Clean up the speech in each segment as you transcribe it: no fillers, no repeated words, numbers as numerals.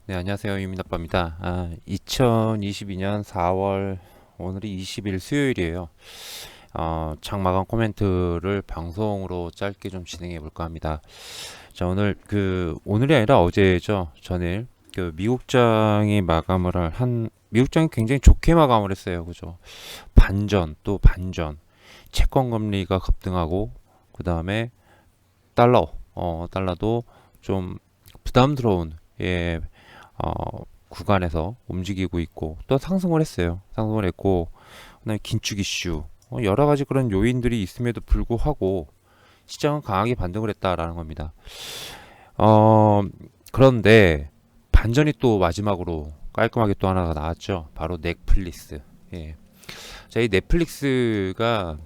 네, 안녕하세요. 유민아빠입니다. 2022년 4월 오늘이 20일 수요일이에요. 장마감 코멘트를 방송으로 짧게 좀 진행해 볼까 합니다. 자, 오늘이 아니라 어제죠. 전일 미국장이 미국장이 굉장히 좋게 마감을 했어요. 그죠? 반전 또 반전. 채권 금리가 급등하고 그 다음에 달러도 좀 부담스러운 어, 구간에서 움직이고 있고 또 상승을 했어요. 상승을 했고 그다음에 긴축 이슈 여러 가지 그런 요인들이 있음에도 불구하고 시장은 강하게 반등을 했다라는 겁니다. 어, 그런데 반전이 또 마지막으로 깔끔하게 또 하나가 나왔죠. 바로 넷플릭스. 예. 자, 이 넷플릭스가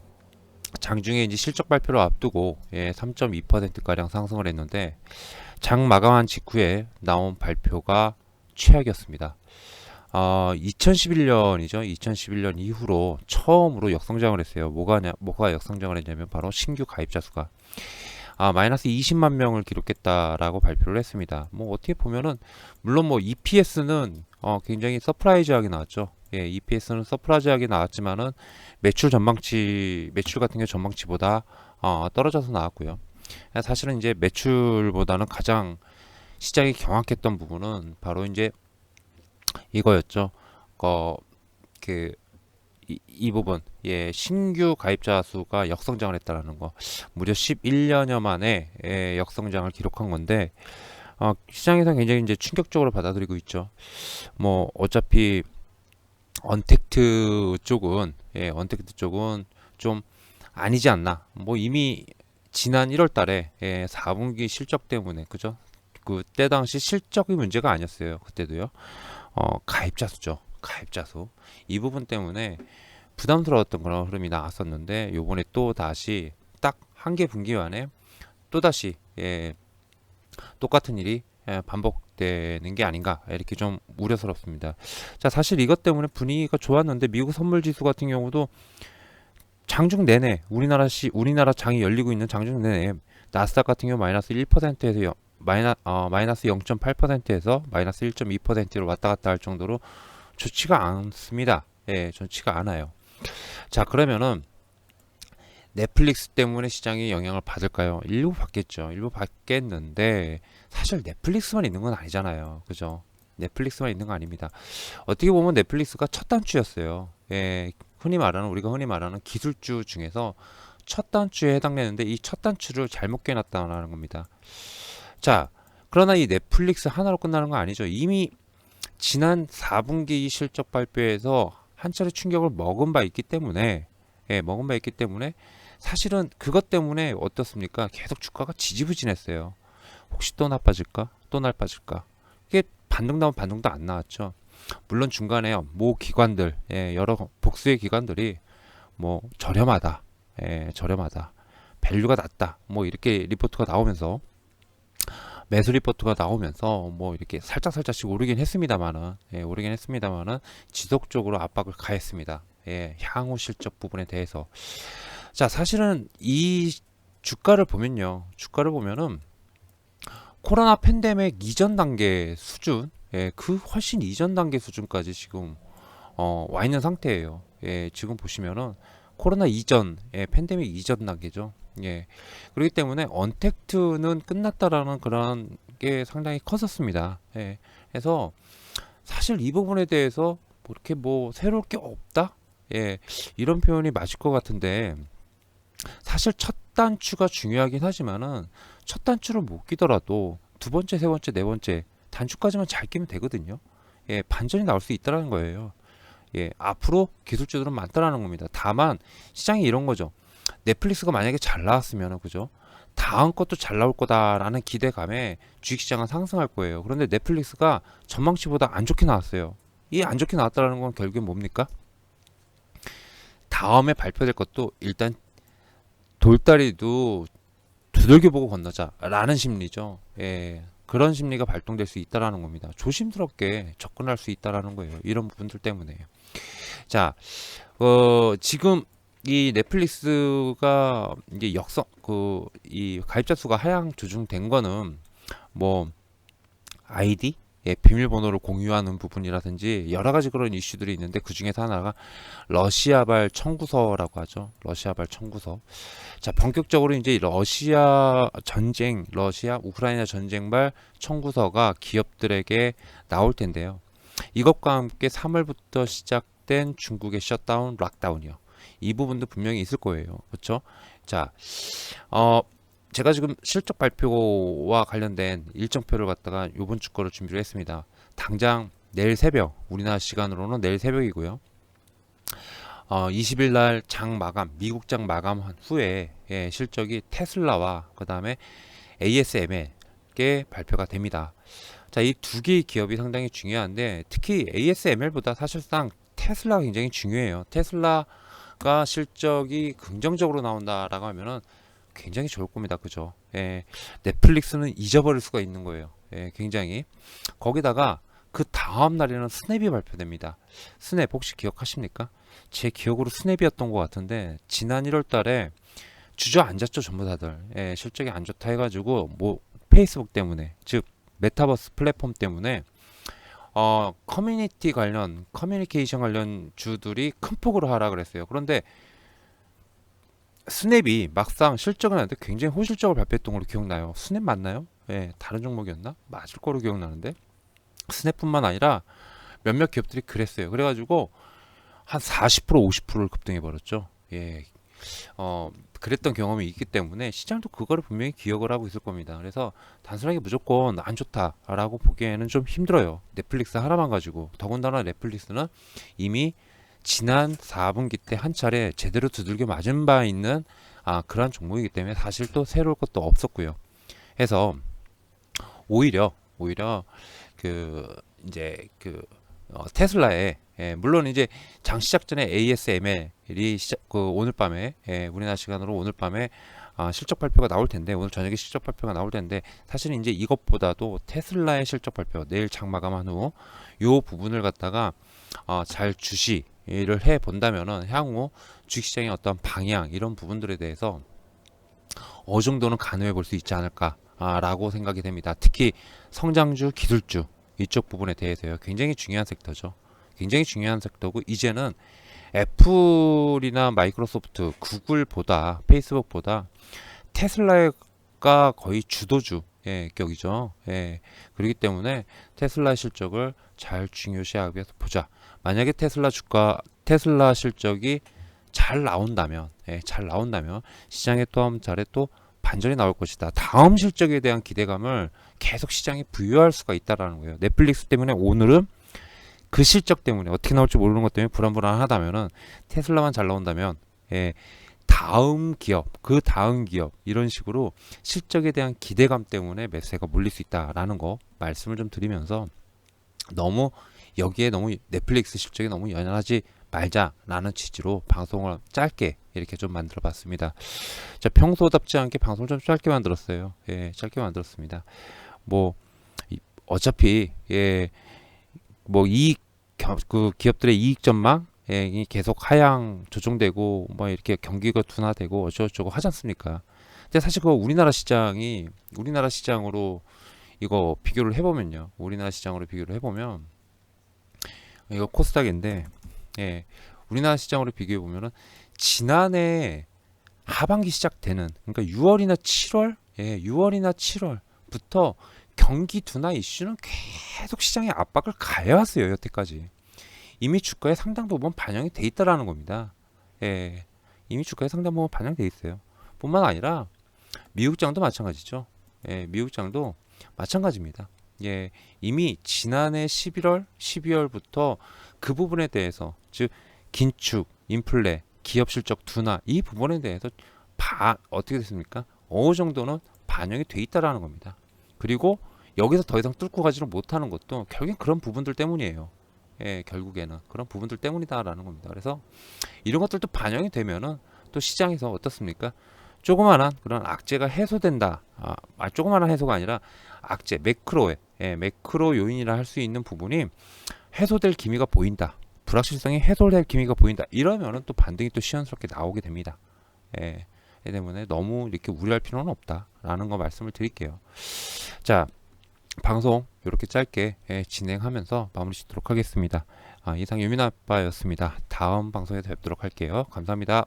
장중에 이제 실적 발표를 앞두고 3.2% 가량 상승을 했는데 장 마감한 직후에 나온 발표가 최악이었습니다. 2011년이죠. 2011년 이후로 처음으로 역성장을 했어요. 뭐가 역성장을 했냐면 바로 신규 가입자 수가 마이너스 20만 명을 기록했다라고 발표를 했습니다. 뭐 어떻게 보면은 물론 뭐 EPS는 굉장히 서프라이즈하게 나왔죠. 예, EPS는 서프라이즈하게 나왔지만은 매출 같은 게 전망치보다 떨어져서 나왔고요. 사실은 이제 매출보다는 가장 시장이 경악했던 부분은 바로 이제 이거였죠. 어, 그, 이 부분, 신규 가입자 수가 역성장을 했다라는 거. 무려 11년여 만에 역성장을 기록한 건데, 시장에서 굉장히 이제 충격적으로 받아들이고 있죠. 뭐, 어차피, 언택트 쪽은 좀 아니지 않나. 뭐, 이미 지난 1월 달에 4분기 실적 때문에, 그죠? 그때 당시 실적이 문제가 아니었어요. 그때도요. 가입자 수죠. 가입자 수. 이 부분 때문에 부담스러웠던 그런 흐름이 나왔었는데 요번에 또 다시 딱 한 개 분기 만에 또 다시 똑같은 일이 반복되는 게 아닌가 이렇게 좀 우려스럽습니다. 자, 사실 이것 때문에 분위기가 좋았는데 미국 선물 지수 같은 경우도 장중 내내 우리나라 장이 열리고 있는 장중 내내 나스닥 같은 경우 마이너스 1%에서 마이너스 0.8%에서 마이너스 1.2%로 왔다 갔다 할 정도로 좋지가 않습니다. 예, 좋지가 않아요. 자, 그러면은 넷플릭스 때문에 시장이 영향을 받을까요? 일부 받겠죠. 일부 받겠는데 사실 넷플릭스만 있는 건 아니잖아요. 그죠? 넷플릭스만 있는 거 아닙니다. 어떻게 보면 넷플릭스가 첫 단추였어요. 예, 우리가 흔히 말하는 기술주 중에서 첫 단추에 해당되는데 이 첫 단추를 잘못 깨놨다는 겁니다. 자, 그러나 이 넷플릭스 하나로 끝나는 거 아니죠. 이미 지난 4분기 실적 발표에서 한 차례 충격을 먹은 바 있기 때문에 사실은 그것 때문에 어떻습니까? 계속 주가가 지지부진했어요. 혹시 또 나빠질까? 또 나빠질까? 이게 반등 나온 반등도 안 나왔죠. 물론 중간에 모 기관들, 여러 복수의 기관들이 뭐 저렴하다, 밸류가 낮다, 뭐 이렇게 리포트가 나오면서 매수 리포트가 나오면서 뭐 이렇게 살짝씩 오르긴 했습니다만은 지속적으로 압박을 가했습니다. 향후 실적 부분에 대해서. 자, 사실은 이 주가를 보면은 코로나 팬데믹 이전 단계 수준, 그 훨씬 이전 단계 수준까지 지금 와 있는 상태예요. 지금 보시면은 코로나 이전, 팬데믹 이전 단계죠. 그렇기 때문에 언택트는 끝났다라는 그런 게 상당히 컸었습니다. 그래서 사실 이 부분에 대해서 뭐 이렇게 뭐 새로울 게 없다? 이런 표현이 맞을 것 같은데 사실 첫 단추가 중요하긴 하지만은 첫 단추를 못 끼더라도 두 번째, 세 번째, 네 번째 단추까지만 잘 끼면 되거든요. 반전이 나올 수 있다라는 거예요. 앞으로 기술주들은 많다라는 겁니다. 다만 시장이 이런 거죠. 넷플릭스가 만약에 잘 나왔으면 그죠? 다음 것도 잘 나올 거다라는 기대감에 주식시장은 상승할 거예요. 그런데 넷플릭스가 전망치보다 안 좋게 나왔어요. 이 안 좋게 나왔다는 건 결국에 뭡니까? 다음에 발표될 것도 일단 돌다리도 두들겨 보고 건너자라는 심리죠. 그런 심리가 발동될 수 있다라는 겁니다. 조심스럽게 접근할 수 있다라는 거예요. 이런 부분들 때문에. 자, 지금 이 넷플릭스가 이제 이 가입자 수가 하향 조정된 거는 뭐 아이디, 비밀번호를 공유하는 부분이라든지 여러 가지 그런 이슈들이 있는데 그 중에서 하나가 러시아발 청구서라고 하죠. 러시아발 청구서. 자, 본격적으로 이제 러시아 우크라이나 전쟁발 청구서가 기업들에게 나올 텐데요. 이것과 함께 3월부터 시작된 중국의 셧다운, 락다운이요. 이 부분도 분명히 있을 거예요. 그렇죠? 자, 제가 지금 실적 발표와 관련된 일정표를 갖다가 요번 주 거를 준비를 했습니다. 당장 내일 새벽, 우리나라 시간으로는 내일 새벽이고요. 20일 날 장 마감, 미국 장 마감한 후에 실적이 테슬라와 그 다음에 ASML께 발표가 됩니다. 자, 이 두 개의 기업이 상당히 중요한데 특히 ASML보다 사실상 테슬라가 굉장히 중요해요. 테슬라가 실적이 긍정적으로 나온다라고 하면은 굉장히 좋을 겁니다. 그죠? 넷플릭스는 잊어버릴 수가 있는 거예요. 굉장히. 거기다가 그 다음 날에는 스냅이 발표됩니다. 스냅 혹시 기억하십니까? 제 기억으로 스냅이었던 것 같은데 지난 1월 달에 주저앉았죠. 전부 다들. 실적이 안 좋다 해가지고 뭐 페이스북 때문에 즉 메타버스 플랫폼 때문에 커뮤니케이션 관련 주들이 큰 폭으로 하락을 했어요. 그런데 스냅이 막상 실적을 하는데 굉장히 호실적으로 발표했던 걸로 기억나요. 스냅 맞나요? 다른 종목이었나? 맞을 거로 기억나는데 스냅뿐만 아니라 몇몇 기업들이 그랬어요. 그래가지고 한 40% 50%를 급등해 버렸죠. 그랬던 경험이 있기 때문에 시장도 그거를 분명히 기억을 하고 있을 겁니다. 그래서 단순하게 무조건 안 좋다라고 보기에는 좀 힘들어요. 넷플릭스 하나만 가지고. 더군다나 넷플릭스는 이미 지난 4분기 때 한 차례 제대로 두들겨 맞은 바 있는 그러한 종목이기 때문에 사실 또 새로울 것도 없었고요. 해서 오히려 그 이제 테슬라의 물론 이제 장 시작 전에 ASML이 오늘 밤에 우리나라 시간으로 오늘 밤에 실적 발표가 나올 텐데 오늘 저녁에 실적 발표가 나올 텐데 사실은 이제 이것보다도 테슬라의 실적 발표 내일 장 마감한 후 요 부분을 갖다가 잘 주시를 해 본다면은 향후 주식시장의 어떤 방향 이런 부분들에 대해서 어느 정도는 가늠해 볼 수 있지 않을까라고 생각이 됩니다. 특히 성장주, 기술주 이쪽 부분에 대해서요. 굉장히 중요한 섹터죠. 굉장히 중요한 섹터고 이제는 애플이나 마이크로소프트, 구글보다 페이스북보다 테슬라가 거의 주도주 격이죠. 그렇기 때문에 테슬라 실적을 잘 중요시하기 위해서 보자. 만약에 테슬라 실적이 잘 나온다면 시장에 또 한 차례 또 반전이 나올 것이다. 다음 실적에 대한 기대감을 계속 시장에 부여할 수가 있다라는 거예요. 넷플릭스 때문에 오늘은 그 실적 때문에 어떻게 나올지 모르는 것 때문에 불안불안하다면은 테슬라만 잘 나온다면 그 다음 기업 이런 식으로 실적에 대한 기대감 때문에 매수세가 몰릴 수 있다라는 거 말씀을 좀 드리면서 여기에 너무 넷플릭스 실적에 너무 연연하지 말자라는 취지로 방송을 짧게 이렇게 좀 만들어 봤습니다. 자, 평소답지 않게 방송을 좀 짧게 만들었어요. 짧게 만들었습니다. 어차피 그 기업들의 이익 전망 계속 하향 조정되고 이렇게 경기가 둔화되고 어쩌고저쩌고 하지 않습니까? 근데 사실 그 우리나라 시장으로 이거 비교를 해보면요. 우리나라 시장으로 비교를 해보면 이거 코스닥인데 우리나라 시장으로 비교해 보면은 지난해 하반기 시작되는 그러니까 6월이나 7월부터 경기 둔화 이슈는 계속 시장에 압박을 가해왔어요. 여태까지 이미 주가에 상당 부분 반영이 돼 있다라는 겁니다. 이미 주가에 상당 부분 반영돼 있어요. 뿐만 아니라 미국장도 마찬가지죠. 미국장도 마찬가지입니다. 이미 지난해 11월, 12월부터 그 부분에 대해서 즉 긴축, 인플레, 기업 실적 둔화 이 부분에 대해서 어떻게 됐습니까? 어느 정도는 반영이 돼 있다라는 겁니다. 그리고 여기서 더 이상 뚫고 가지를 못하는 것도 결국엔 그런 부분들 때문이에요. 결국에는 그런 부분들 때문이다라는 겁니다. 그래서 이런 것들도 반영이 되면은 또 시장에서 어떻습니까? 조그만한 그런 악재가 해소된다. 조그만한 해소가 아니라 악재, 매크로 요인이라 할 수 있는 부분이 해소될 기미가 보인다. 불확실성이 해소될 기미가 보인다. 이러면은 또 반등이 또 시원스럽게 나오게 됩니다. 때문에 너무 이렇게 우려할 필요는 없다라는 거 말씀을 드릴게요. 자, 방송 이렇게 짧게 진행하면서 마무리 짓도록 하겠습니다. 이상 유민 아빠였습니다. 다음 방송에서 뵙도록 할게요. 감사합니다.